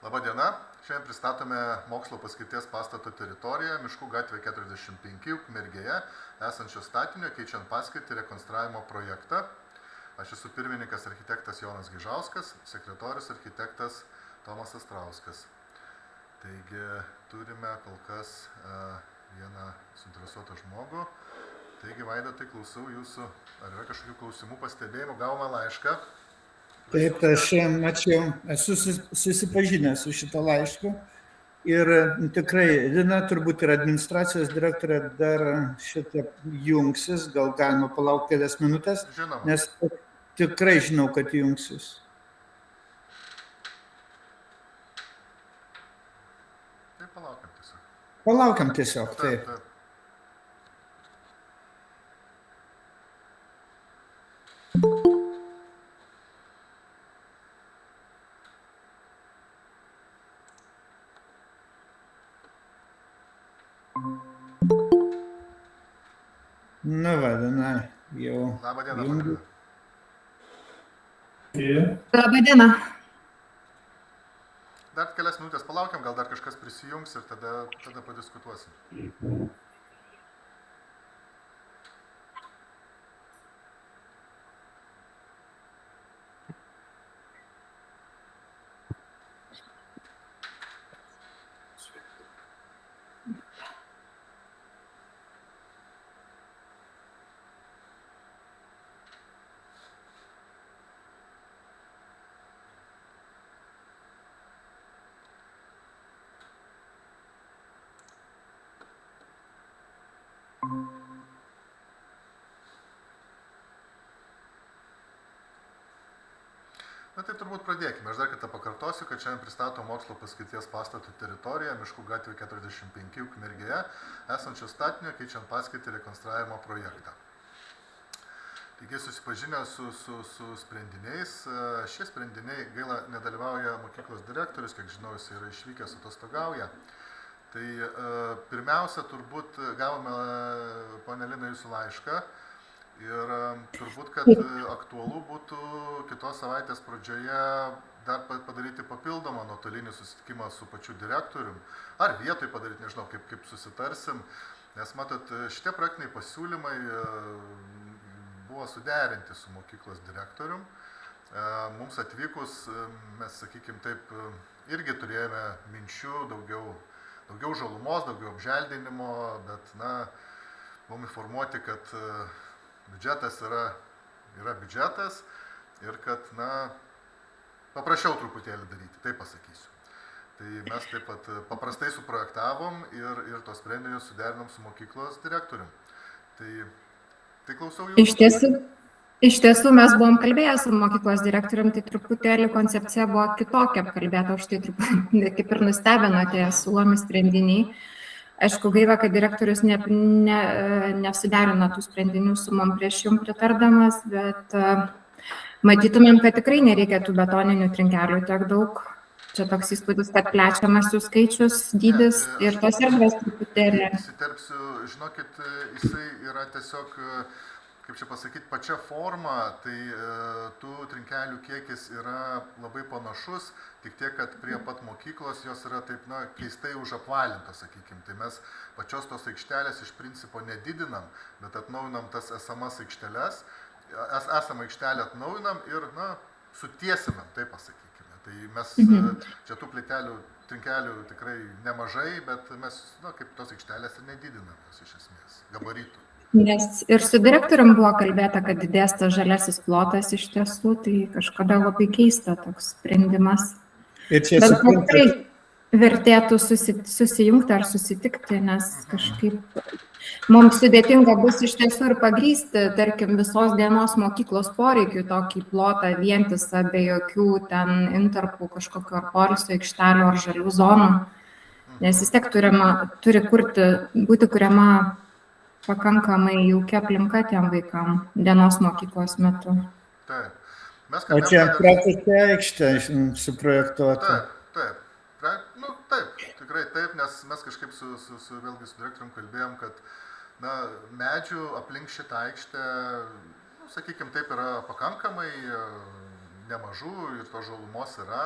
Labą dieną. Šiandien pristatome mokslo paskirties pastato teritoriją Miškų gatvė 45 Ukmergėje esančio statinio keičiant paskirtį rekonstravimo projektą. Aš esu pirmininkas architektas Jonas Gižauskas, sekretorius architektas Tomas Astrauskas. Taigi turime kol kas vieną suinteresuotą žmogų. Taigi, Vaidotai, klausau jūsų, ar yra kažkokių klausimų, pastebėjimų, gavome laišką. Taip, aš mačiau, esu susipažinęs su šito laišku ir tikrai Lina turbūt ir administracijos direktorė dar šitą jungsis, gal galima palaukti kelias minutės, Žinoma. Nes tikrai žinau, kad jungsis. Taip, palaukiam tiesiog. Palaukiam tiesiog, taip. Nu va, Lina, jau Labą dieną. jungiu. Labą dieną. Dar kelias minutės palaukiam, gal dar kažkas prisijungs ir tada padiskutuosim. Na tai turbūt pradėkime. Aš dar kartą pakartosiu, kad šiandien pristato mokslo paskirties pastato teritoriją Miškų gatvė 45 Ukmergėje esančio statinio keičiant paskirtį rekonstravimo projektą. Taigi susipažinę su sprendiniais. Šie sprendiniai, gaila, nedalyvauja mokyklos direktorius, kiek žinau, jis yra išvykęs, atostogauja. Tai pirmiausia, turbūt gavome, ponia Lina, jūsų laišką. Ir turbūt, kad aktualu būtų kitos savaitės pradžioje dar padaryti papildomą nuotolinį susitikimą su pačiu direktorium. Ar vietoj padaryti, nežinau, kaip susitarsim. Nes, matot, šitie praktiniai pasiūlymai buvo suderinti su mokyklos direktorium. Mums atvykus, mes, sakykime taip, irgi turėjome minčių, daugiau žalumos, daugiau apželdinimo, bet, buvom informuoti, kad biudžetas yra biudžetas ir kad, paprasčiau truputėlį daryti, taip pasakysiu. Tai mes taip pat paprastai suprojektavom ir tos sprendinius suderinom su mokyklos direktorium. Tai klausau jūsų. Iš tiesų mes buvom kalbėję su mokyklos direktorium, tai truputėlį koncepcija buvo kitokia apkalbėta, už tai truputį kaip ir nustebino tie siūlomi sprendiniai. Aišku, gaila, kad direktorius nesuderino tų sprendinių su mum prieš jum pritardamas, bet matytumėm, kad tikrai nereikia tų betoninių trinkelių tiek daug. Čia toks įspūdis, kad plečiamas jų skaičius, dydis ir tos erdvės truputėlį. Įsiterpsiu, žinokit, jisai yra tiesiog, kaip čia pasakyti, pačia forma, tai tų trinkelių kiekis yra labai panašus, tik tiek, kad prie pat mokyklos jos yra taip, keistai užapvalintos, sakykime. Tai mes pačios tos aikštelės iš principo nedidinam, bet atnaujinam tas esamas aikšteles, esamą aikštelę atnaujinam ir, sutiesinam, taip pasakykime. Tai mes čia tų trinkelių tikrai nemažai, bet mes, kaip tos aikštelės ir nedidinam jos iš esmės, gabaritų. Nes ir su direktorium buvo kalbėta, kad didės tas žaliasis plotas iš tiesų, tai kažkada labai keista toks sprendimas. Bet tikrai vertėtų susijungti ar susitikti, nes kažkaip mums sudėtinga bus iš tiesų ir pagrįsti, tarkim, visos dienos mokyklos poreikių tokį plotą vientisą, be jokių ten intarpų kažkokio ar poilsio aikštelių ar žalių zonų. Nes vis tiek turi būti kuriama pakankamai jaukia aplinka tiem vaikam dienos mokyklos metu. Taip. O čia praktiškai aikštė suprojektuota. Taip. Taip, tikrai taip, nes mes kažkaip vėlgi su direktorium kalbėjom, kad medžių aplink šitą aikštę, sakykime, taip yra pakankamai nemažų ir to žalumos yra.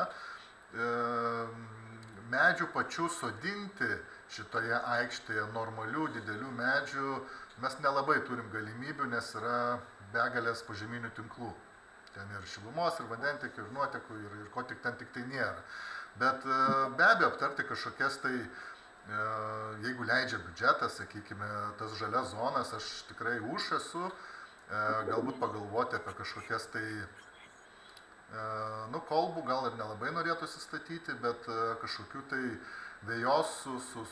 medžių pačių sodinti šitoje aikštėje, normalių, didelių medžių, mes nelabai turim galimybių, nes yra begalės požeminių tinklų. Ten ir šilumos, ir vandentiekio, ir nuotekų, ir ko tik ten tik tai nėra. Bet be abejo aptarti kažkokias tai, jeigu leidžia biudžetas, sakykime, tas žalias zonas, aš tikrai už esu, galbūt pagalvoti apie kažkokias tai, kolbų gal ir nelabai norėtųsi statyti, bet kažkokių tai vėjos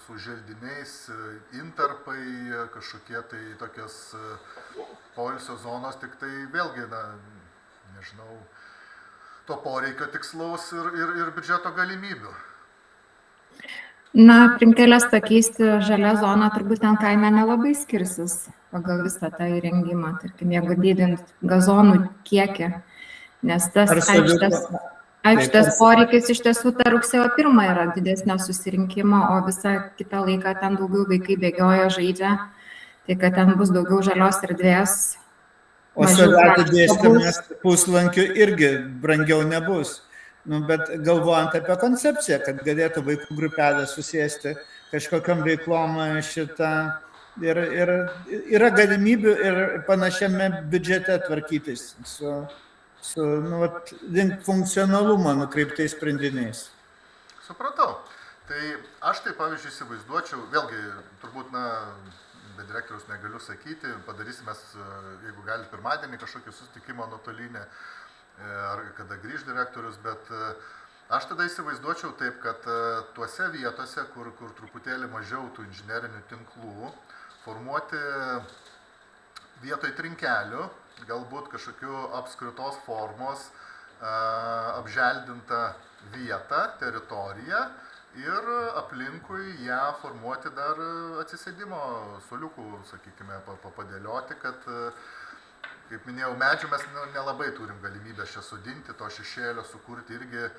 su želdiniais, intarpai, kažkokie tai tokios poilsio zonos, tik tai vėlgi, nežinau, to poreikio tikslaus ir biudžeto galimybių. Na, Trinkelės pakeisti žalia zona turbūt ten kaime nelabai skirsis pagal visą tą įrengimą, tarkim, jeigu didint gazonų kiekį, nes tas aikštės poreikis iš tiesų ta rugsėjo 1 yra didesnio susirinkimo, o visą kitą laiką ten daugiau vaikai bėgioja, žaidžia, tai kad ten bus daugiau žalios erdvės. O suvedų dėstymas puslankių irgi brangiau nebus. Bet galvojant apie koncepciją, kad galėtų vaikų grupelė susėsti kažkokiam veiklom šitą, ir yra galimybių ir panašiame biudžete tvarkytis su link funkcionalumo nukreiptais sprendiniais. Supratau. Tai aš tai pavyzdžiui įsivaizduočiau, vėlgi turbūt, be direktoriaus negaliu sakyti, padarysime, jeigu gali, pirmadienį kažkokį susitikimą nuotolinį, ar kada grįž direktorius, bet aš tada įsivaizduočiau taip, kad tuose vietose, kur truputėlį mažiau tų inžinerinių tinklų, formuoti vietoj trinkelių, galbūt kažkokių apskritos formos, apželdintą vietą, teritoriją, ir aplinkui ją formuoti dar atsisėdimo suoliukų, sakykime, papadėlioti, kad, kaip minėjau, medžių mes nelabai turim galimybę čia sodinti, to šešėlio sukurti irgi,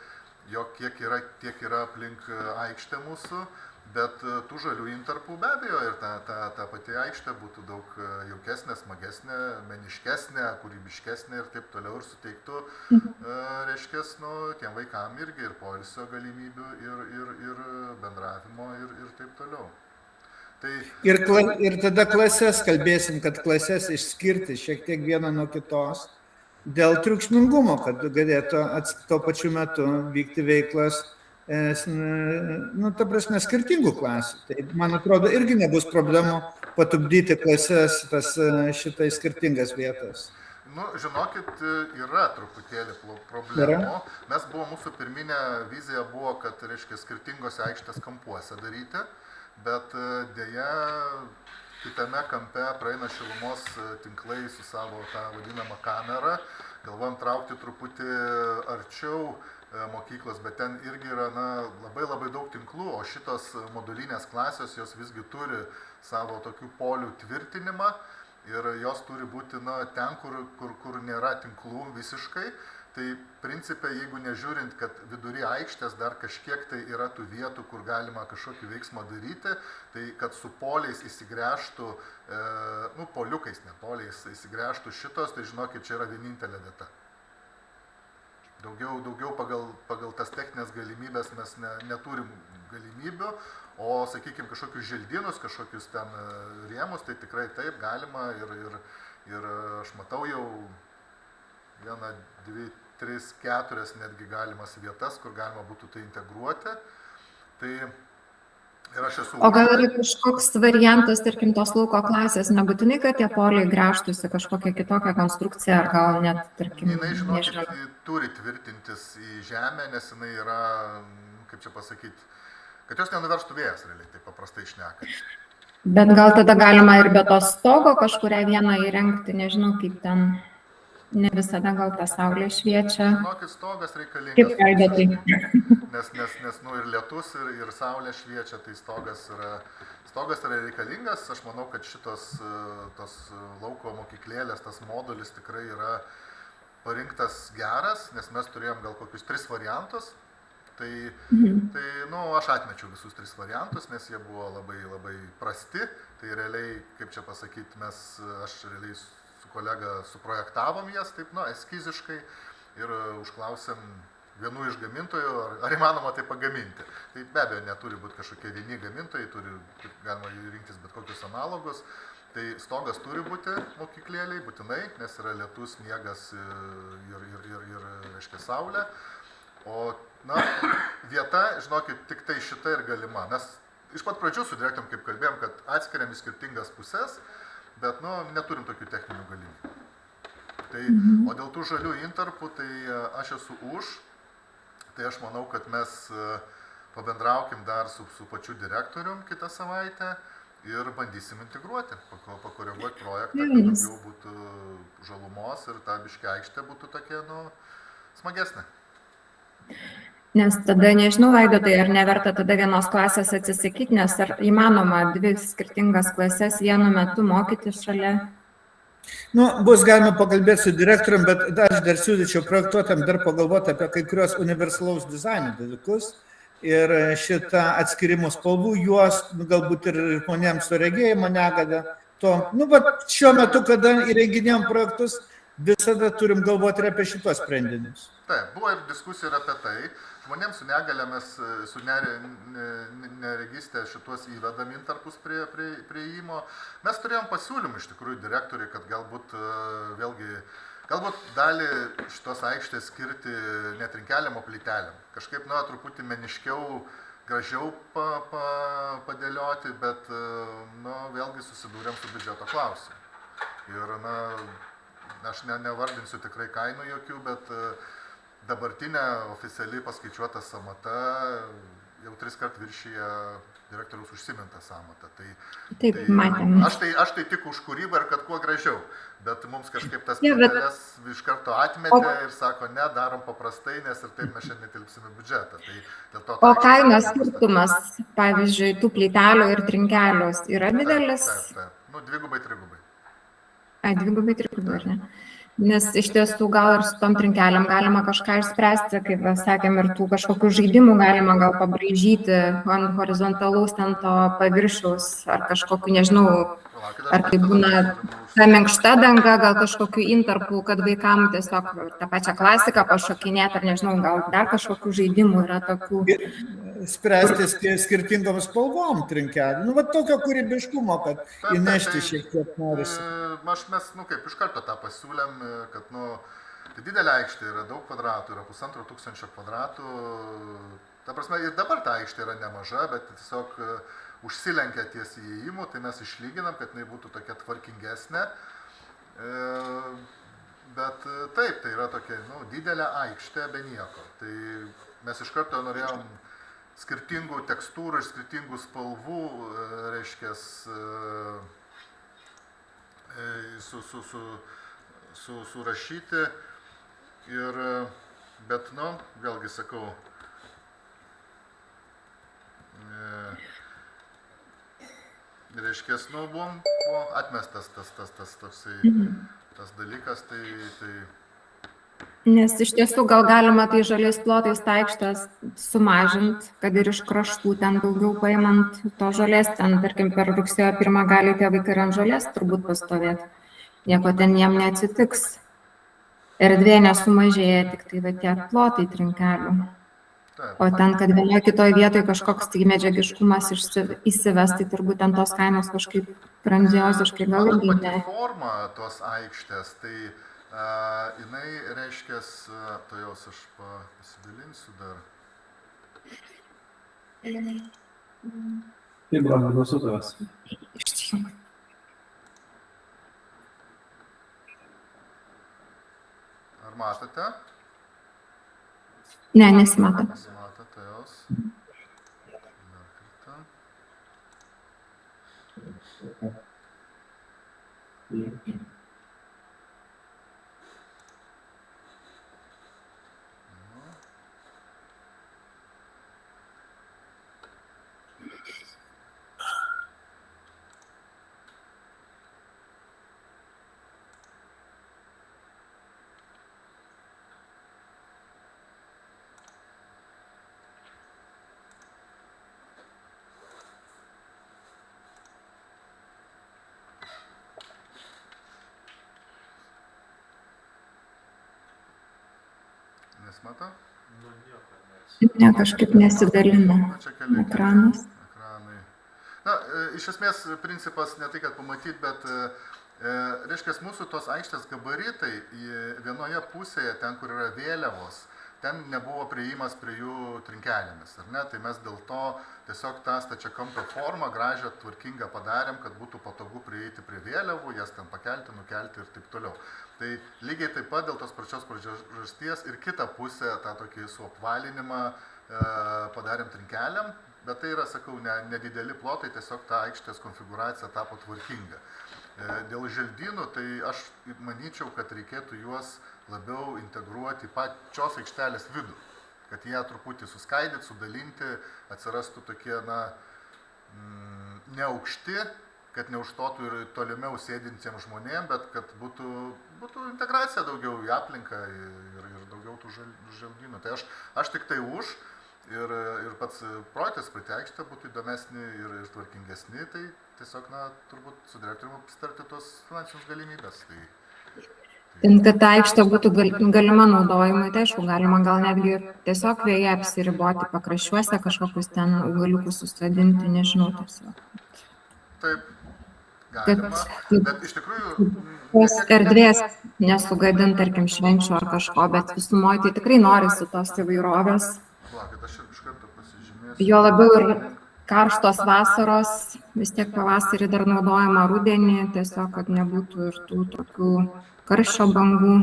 jo kiek yra aplink aikštę mūsų, bet tų žalių intarpų be abejo ir ta pati aikštė būtų daug jaukesnė, smagesnė, meniškesnė, kūrybiškesnė ir taip toliau, ir suteiktų, reiškia, tiem vaikam irgi ir poilsio galimybių, ir bendravimo, ir taip toliau. Tai... Ir tada klases kalbėsim, kad klases išskirti šiek tiek vieną nuo kitos dėl triukšmingumo, kad galėtų tuo pačiu metu vykti veiklas, ta prasme, skirtingų klasių. Tai, man atrodo, irgi nebus problemų patupdyti klases šitai skirtingas vietas. Žinokit, yra truputėlį problemų. Mūsų pirminė vizija buvo, kad, reiškia, skirtingose aikštės kampuose daryti, bet dėja kitame kampe praeina šilumos tinklai su savo tą vadinamą kamerą. Galvojam traukti truputį arčiau mokyklos, bet ten irgi yra labai daug tinklų, o šitos modulinės klasės, jos visgi turi savo tokių polių tvirtinimą ir jos turi būti ten, kur nėra tinklų visiškai. Tai principe, jeigu nežiūrint, kad vidury aikštės dar kažkiek tai yra tų vietų, kur galima kažkokį veiksmą daryti, tai kad su poliais įsigręžtų, poliukais, ne poliais, įsigręžtų šitos, tai žinokit, čia yra vienintelė vieta. Daugiau pagal tas techninės galimybės mes neturim galimybių, o, sakykime, kažkokius želdynus, kažkokius ten rėmus, tai tikrai taip galima ir aš matau jau 1, 2, 3, 4 netgi galimas vietas, kur galima būtų tai integruoti. Tai ir aš esu... O gal yra kažkoks variantas, tarkim, tos lauko klasės, nebūtinai, kad tie poliai gręžtųsi kažkokią kitokią konstrukciją, ar gal net, tarkim, jinai, žinokit, turi tvirtintis į žemę, nes jinai yra, kaip čia pasakyti, kad jos nenuverstų vėjas, realiai, taip paprastai šnekant. Bet gal tada galima ir be to stogo kažkurią vieną įrengti, nežinau, kaip ten, ne visada gal ta saulė šviečia. Žinokit, stogas reikalingas. Kaip kalbėti? Nes ir lietus, ir saulė šviečia, tai stogas yra reikalingas. Aš manau, kad tos lauko mokyklėlės, tas modulis tikrai yra parinktas geras, nes mes turėjom gal kokius 3 variantus. Tai aš atmečiau visus 3 variantus, nes jie buvo labai prasti. Tai realiai, kaip čia pasakyti, aš realiai su kolega suprojektavom jas taip, eskiziškai ir užklausėm vienų iš gamintojų, ar įmanoma tai pagaminti. Tai be abejo neturi būti kažkokie vieni gamintojai, galima rinktis bet kokius analogus. Tai stogas turi būti mokyklėliai, būtinai, nes yra lietus, sniegas ir reiškia, saulė. O, na, vieta, žinokit, tik tai šita ir galima. Mes iš pat pradžių su direktorium, kaip kalbėjom, kad atskiriam į skirtingas pusės, bet, nu, neturim tokių techninių galimybių. Tai, o dėl tų žalių intarpų, tai aš esu už. Tai aš manau, kad mes pabendraukim dar su pačiu direktorium kitą savaitę ir bandysim integruoti, pakoreguoti projektą, kad daugiau būtų žalumos ir ta biškė aikštė būtų tokia, nu, smagesnė. Nes tada, nežinau, Vaidotai, ar neverta tada vienos klasės atsisakyti, nes ar įmanoma 2 skirtingas klases vienu metu mokyti šalia? Nu, bus galima pakalbėti su direktorium, bet aš dar siūlyčiau projektuotam dar pagalvoti apie kai kurios universalaus dizaino dalykus. Ir šitą atskirimų spalvų juos, galbūt ir žmonėms su regėjimo negada. Šiuo metu, kada įrenginėjom projektus, visada turim galvoti ir apie šitos sprendinius. Taip, buvo ir diskusija ir apie tai. Žmonėms su negale mes su neregistė šitos įvedam intarpus prie įėjimo. Mes turėjom pasiūlymų iš tikrųjų direktoriui, kad galbūt Galbūt dalį šitos aikštės skirti ne trinkeliam, o plytelėm. Kažkaip, na, truputį meniškiau, gražiau padėlioti, bet, na, vėlgi susidūrėm su biudžeto klausimu. Ir, na, aš nevardinsiu tikrai kainų jokių, bet dabartinė oficialiai paskaičiuota sąmata jau 3 kart viršyje direktoriaus užsimintą sąmatą. Taip, matėm. Aš tai tik už kūrybą ir kad kuo gražiau, bet mums kažkaip tas plyteles iš karto atmetė ir sako, ne, darom paprastai, nes ir taip mes šiandien netilpsime biudžetą. O kainos skirtumas, pavyzdžiui, tų plytelių ir trinkelius yra didelis? Taip. Nu, 2-3. Ai, 2-3, ar ne? Nes iš tiesų gal ir su tom trinkeliam galima kažką išspręsti, kaip sakėm, ir tų kažkokių žaidimų galima gal pabraižyti ant horizontalaus ten to paviršiaus, ar kažkokiu, nežinau, ar kaip būna ta minkšta danga, gal kažkokiu intarpu, kad vaikam tiesiog tą pačią klasiką pašokinėti, ar nežinau, gal dar kažkokių žaidimų yra tokių. Spręsti skirtingom spalvom trinkelį. Nu, va tokio kūrybiškumo, kad įnešti šiek tiek norisi. Mes, nu, kaip iš karto tą pasiūlėm, kad, nu, tai didelė aikštė yra daug kvadratų, yra 1500 kvadratų. Ta prasme, ir dabar ta aikštė yra nemaža, bet tiesiog užsilenkia ties įėjimu, tai mes išlyginam, kad jinai būtų tokia tvarkingesnė. Bet taip, tai yra tokia, nu, didelė aikštė be nieko. Tai mes iš karto norėjom skirtingų tekstūrų ir skirtingų spalvų, reiškia, surašyti. Bet, nu, vėlgi sakau, reiškia, nu, buvo atmestas tas dalykas, tai... Nes iš tiesų gal galima tai žaliais plotais aikštės sumažinti, kad ir iš kraštų ten daugiau paimant to žolės, ten, tarkim, per rugsėjo 1 gali tie vaikai ir ant žolės turbūt pastovėti. Nieko ten jiem neatsitiks. Erdvė nesumažėja, tik tai va tie plotai trinkelių. O ten, kad vienoje kitoje vietoje kažkoks tai medžiagiškumas įsives, tai turbūt ten tos kainos kažkaip grandioziškai gal irgi ne. Forma tos aikštės, tai jinai, reiškia, to jos aš pasidalinsiu dar. Taip, broliai, klausytojas. Ar matote? Ne, nesimato. Nesimatote jos. Dar kartą. Nesimato? Ne, kažkaip nesidalina Na, čia keli ekranas. ekranai. Na, iš esmės principas ne tai, kad pamatyti, bet reiškia, mūsų tos aikštės gabaritai vienoje pusėje, ten, kur yra vėliavos, ten nebuvo priėjimas prie jų trinkelėmis, ar ne? Tai mes dėl to tiesiog tą stačiakampio formą gražią, tvarkingą padarėm, kad būtų patogu prieiti prie vėliavų, jas ten pakelti, nukelti ir taip toliau. Tai lygiai taip pat dėl tos pačios priežasties ir kitą pusę, tą tokį suapvalinimą padarėm trinkelėm, bet tai yra, sakau, nedideli plotai, tiesiog ta aikštės konfiguracija tapo tvarkinga. Dėl želdynų, tai aš manyčiau, kad reikėtų juos labiau integruoti į pačios aikštelės vidų, kad jie truputį suskaidyti, sudalinti, atsirastų tokie, neaukšti, kad neužstotų ir tolimiau sėdintiems žmonėms, bet kad būtų integracija daugiau į aplinką ir daugiau tų želdynų. Tai aš tik tai už ir pats projektas pati aikštė būtų įdomesnį ir tvarkingesnį, tai tiesiog, turbūt su direktoriumi apsitarti tos finansinius galimybės. Kad ta aikštė būtų galima naudojimui, tai aišku, galima gal netgi tiesiog vėje apsiriboti pakraščiuose, kažkokius ten augaliukus susodinti, nežinau, tiesiog. Taip, galima, bet iš tikrųjų... Tos erdvės nesugadint, tarkim, švenčių ar kažko, bet visumoje tai tikrai norisi tos įvairovės. Plakit, aš iš karto pasižymėsiu. Jo labiau ir karštos vasaros, vis tiek pavasarį dar naudojama rudenį, tiesiog, kad nebūtų ir tų tokių karščio bangų.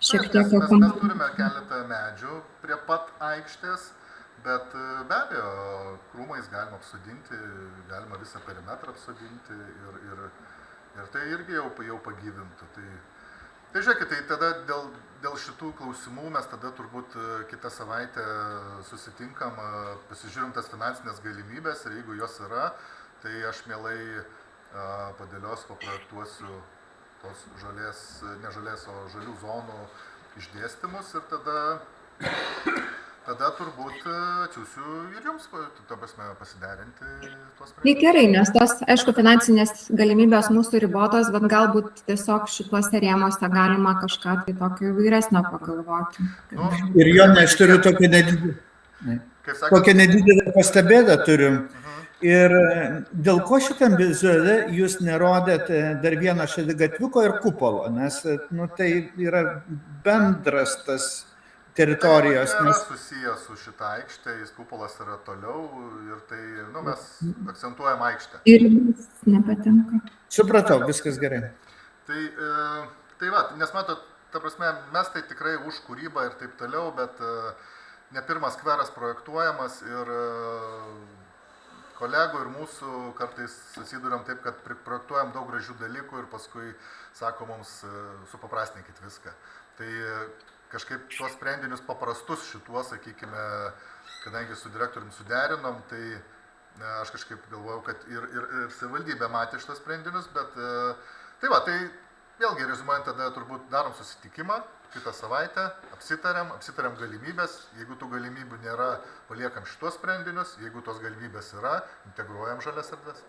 Šiek tiek mes turime keletą medžių prie pat aikštės, bet be abejo, krūmais galima apsodinti, galima visą perimetrą apsodinti ir tai irgi jau pagyvintų. Tai žiūrėkit, tai tada dėl šitų klausimų mes tada turbūt kitą savaitę susitinkam, pasižiūrim tas finansinės galimybės ir jeigu jos yra, tai aš mielai padėliosiu, paprojektuosiu tos žalės, ne žalės, o žalių zonų išdėstymus ir tada turbūt atsiųsiu ir jums, ta prasme, pasiderinti tuos sprendimus. Tai gerai, nes tos, aišku, finansinės galimybės mūsų ribotos, bet galbūt tiesiog šituose rėmuose galima kažką tai tokio įvairesnio pagalvoti. Ir Jonai, aš turiu tokią nedidelę pastabėdą turim. Ir dėl ko šitam vizuale jūs nerodėt dar vieno šaligatviuko ir kupolo, nes tai yra bendras tas teritorijos. Tai yra susijęs su šitą aikštę, jis kupolas yra toliau ir tai, mes akcentuojam aikštę. Ir jis nepatinka. Supratau, viskas gerai. Tai va, nes matot, ta prasme, mes tai tikrai už kūrybą ir taip toliau, bet ne pirmas skveras projektuojamas ir kolegų ir mūsų kartais susiduriam taip, kad projektuojam daug gražių dalykų ir paskui sako mums supaprastinkit viską. Tai kažkaip tuos sprendinius paprastus šituos, sakykime, kadangi su direktoriumi suderinom, tai aš kažkaip galvojau, kad ir savivaldybė matė šitos sprendinius, bet tai vėlgi reziumuojant, tada turbūt darom susitikimą kitą savaitę, apsitariam galimybės, jeigu tų galimybių nėra, paliekam šitos sprendinius, jeigu tos galimybės yra, integruojam žalias erdves.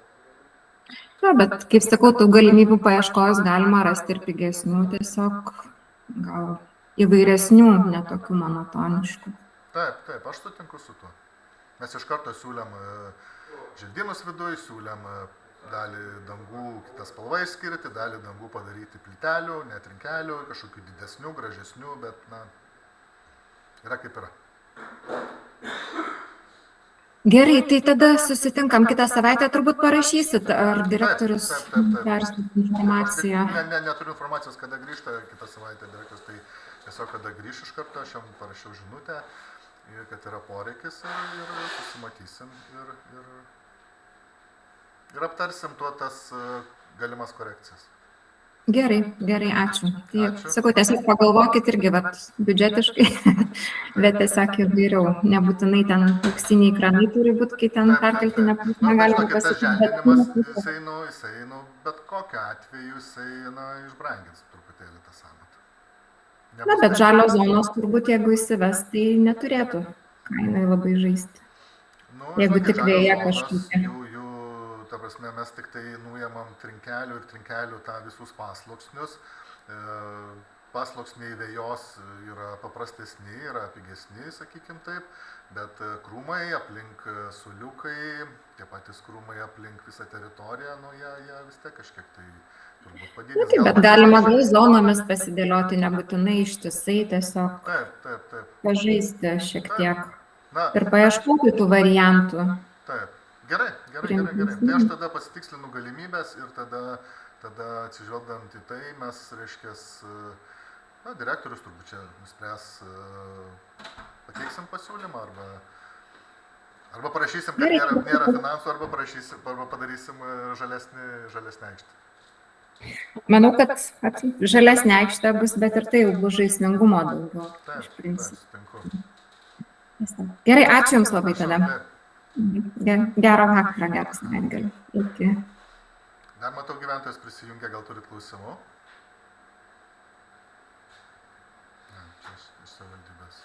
Na, bet kaip sakau, tų galimybių paieškojus galima rasti ir pigesnių, tiesiog gal įvairesnių, netokių monotoniškų. Taip, aš sutinku su tuo. Mes iš karto siūlėm želdynus viduj, siūlėm dalį dangų kitą spalvą išskirti, dalį dangų padaryti plytelių, ne trinkelių, kažkokių didesnių, gražesnių, bet, yra kaip yra. Gerai, tai tada susitinkam kitą savaitę, turbūt parašysit, ar direktorius perskaitė informaciją. Neturiu informacijos, kada grįžta kitą savaitę direktorius, tai tiesiog kada grįš iš karto, aš jam parašiau žinutę, kad yra poreikis ir susimatysim ir aptarsim tas galimas korekcijas. Gerai, ačiū. Tai, sakau, tiesiog pagalvokit irgi, biudžetiškai, bet tiesiog įvairiau. Nebūtinai ten auksiniai kranai turi būti, kai ten perkelti negalima pasakyti. Jisai, bet kokiu atveju, jisai, išbrangins truputėlį tą sąmatą. Na, bet žalios zonos turbūt, jeigu įsives, tai neturėtų kainai labai žaisti. Jeigu tik vėja kažkokia. Ta prasme, mes tik tai nuėmam trinkelių ir trinkelių tą visus pasluoksnius. pasluoksniai vejos yra paprastesni, yra pigesni, sakykim taip, bet krūmai aplink suoliukai, tie patys krūmai aplink visą teritoriją, nu jie vis tiek kažkiek tai turbūt padidins. Taip, bet galima gal zonomis pasidėlioti, nebūtinai ištisai, tiesiog Taip. pažaisti šiek tiek Na, ir paieškoti tų variantų. taip. Gerai. Tai aš tada pasitikslinu galimybės ir tada atsižvelgdant į tai mes, reiškės, direktorius turbūt čia nuspręs, pateiksim pasiūlymą arba parašysim, kad nėra finansų, arba padarysim žalesnę aikštę. Manau, kad žalesnė aikštė bus, bet ir tai jau bus žaismingumo daugiau. Taip, sutinku. Gerai, ačiū Jums labai tada. Gero vakaro, gero savaitgalio. Iki. Dar matau, gyventojas prisijungia, gal turit klausimų? Ne, čia iš savivaldybės.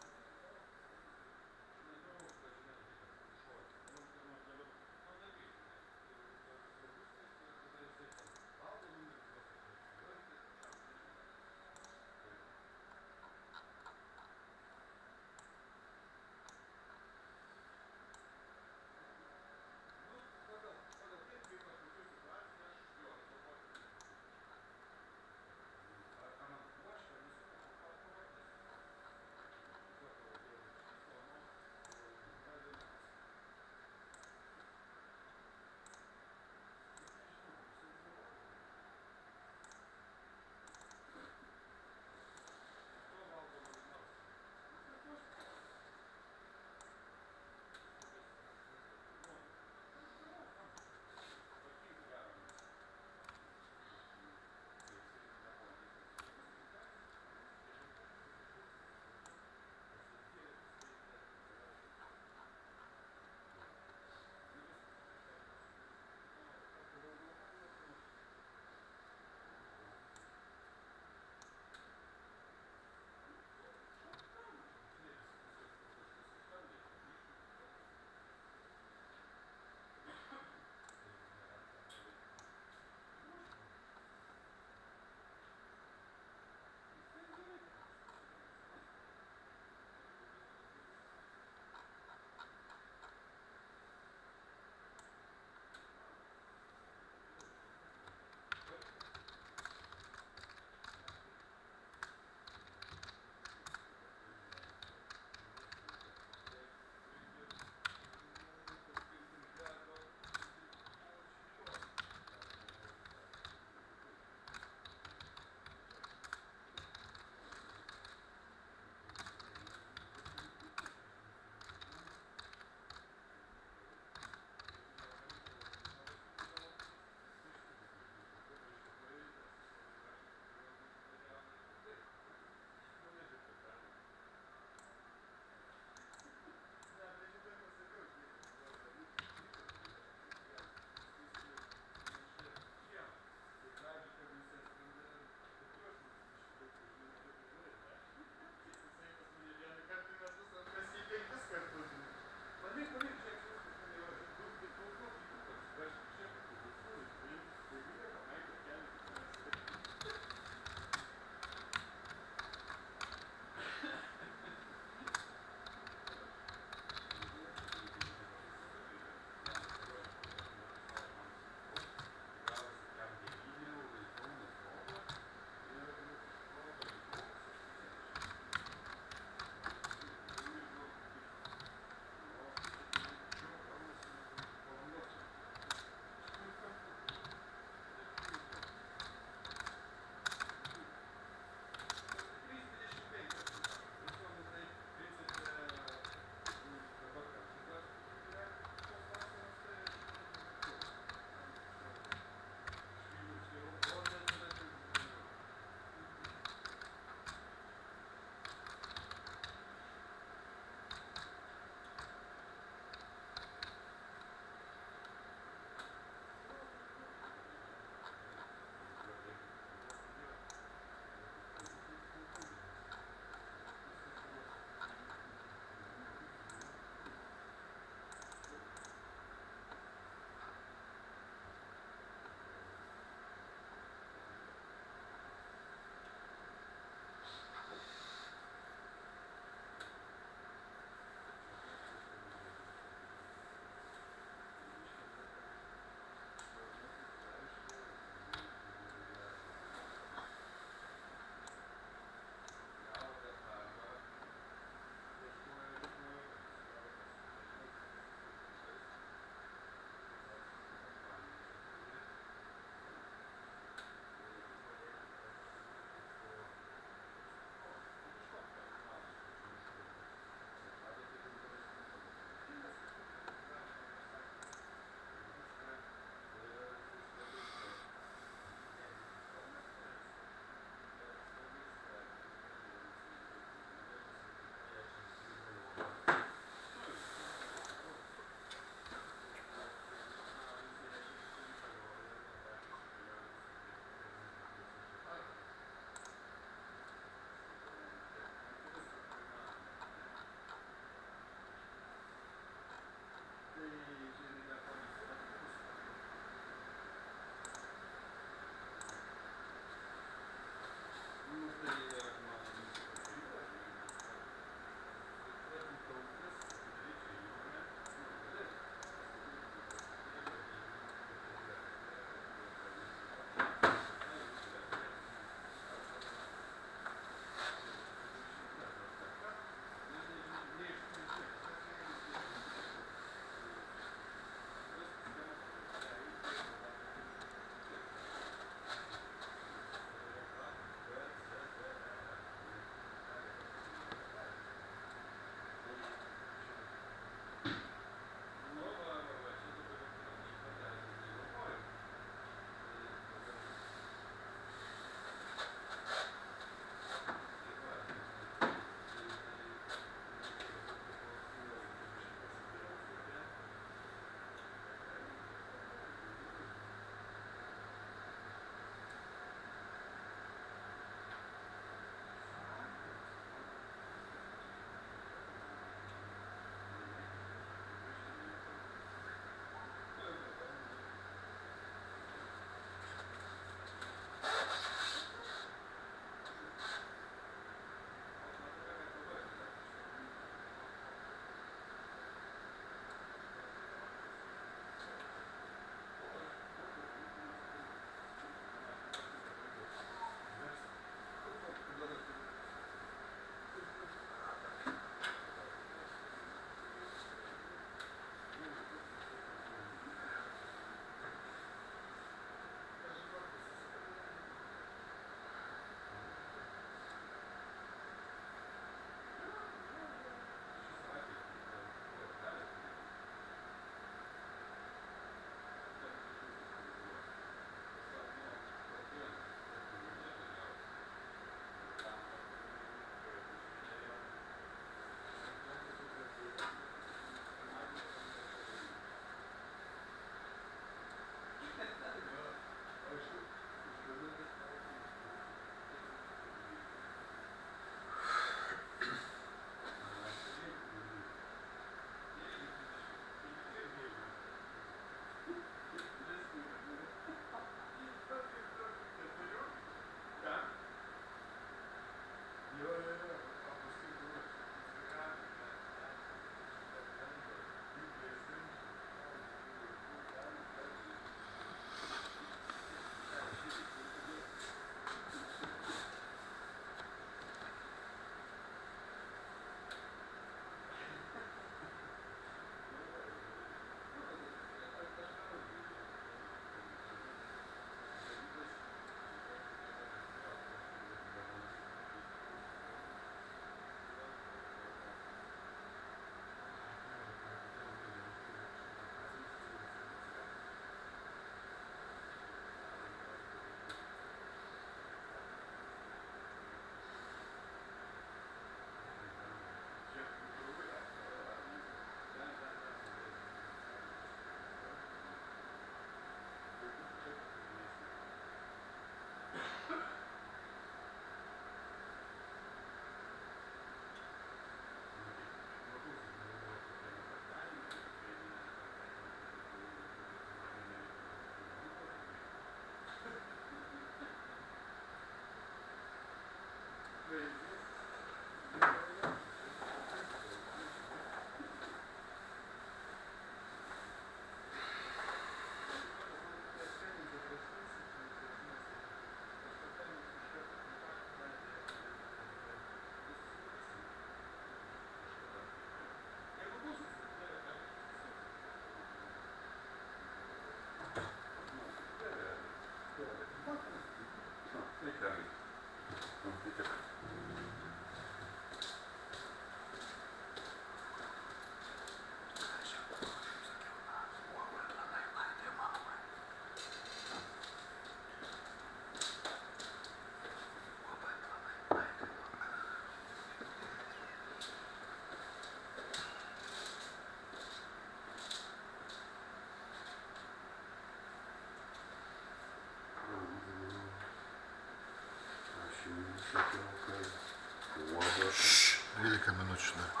12 minučių dar.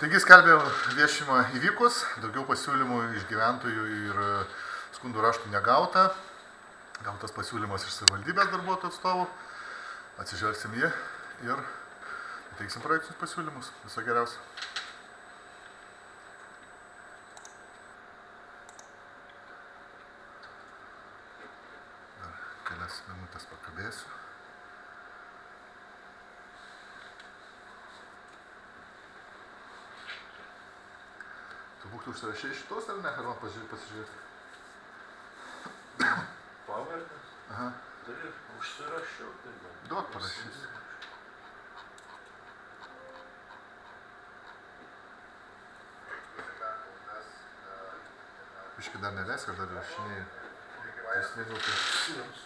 Taigi skelbė viešimą įvykus, daugiau pasiūlymų iš gyventojų ir skundų raštų negauta. Gautas pasiūlymas iš savivaldybės darbuotojų atstovų. Atsižvelgsim jį ir teiksim projektinius pasiūlymus. Viso geriausio. Dar kelias minutės pakabėsiu. Tu būk tu užsirašė šitos ar ne? Ar man pasižiūrėti? Pavardės? Aha. Tai užsirašiau. Duok parašysiu. Biškai dar neleisk, ar dar rašinėjai 3 minutės.